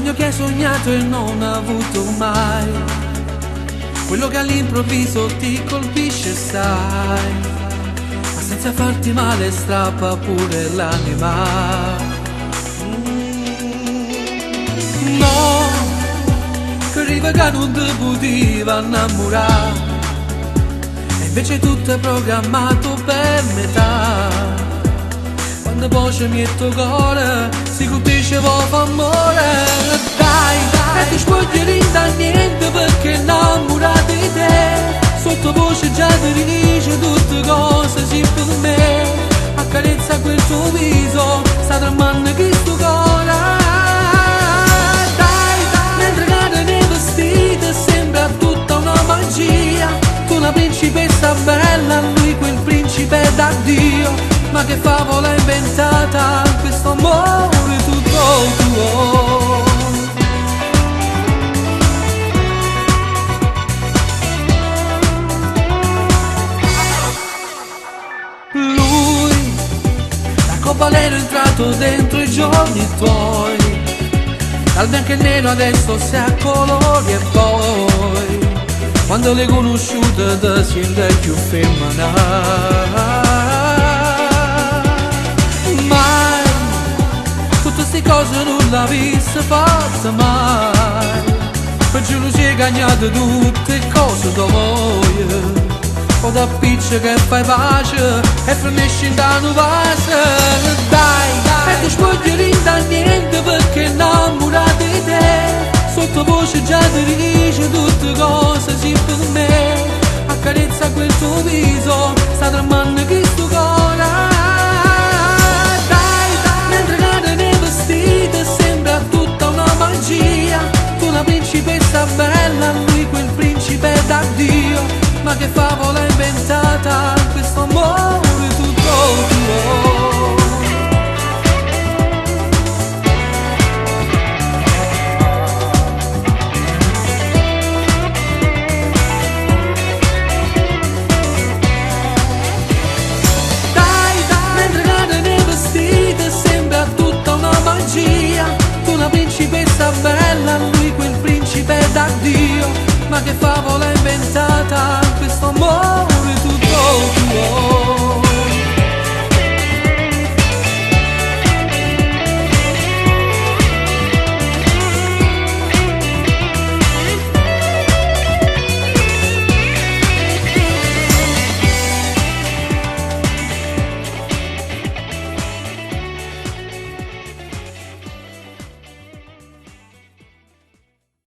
sogno che hai sognato e non hai avuto mai, quello che all'improvviso ti colpisce, sai, ma senza farti male strappa pure l'anima. No, che arriva che non ti potevi innamorare, e invece tutto è programmato per metà. Quando poi c'è il tuo cuore si colpisce poco amore. Dai, e ti spoglierì da niente perché innamorati di te. Sottovoce già ti dice tutte cose sì per me. Accarezza quel tuo viso, sta tremando che sto cuore. Dai, mentre cade nei vestiti sembra tutta una magia. Tu una principessa bella, lui quel principe d'addio. Ma che favola è inventata questo amore tutto tuo? Lui, da copalero è entrato dentro i giorni tuoi, dal bianco e nero adesso si ha colori. E poi, quando l'hai conosciuta ti sente più femminile. Queste cose non l'avesse fatta mai, per gelosia hai gagnato tutte cose da voi. O da piccia che fai pace e finisci in da vase. Dai, e ti spoglierì da niente perché innamorati di te. Sottovoce già ti dice tutte cose sì per me. Accarezza quel tuo viso, sta tremando che sto cuore. Tu una principessa bella, lui quel principe d'addio. Ma che favola è inventata questo amore tutto tuo? Dai, mentre cade nei vestiti sembra tutta una magia. Tu una principessa bella, lui quel principe d'addio. Ma che favola è inventata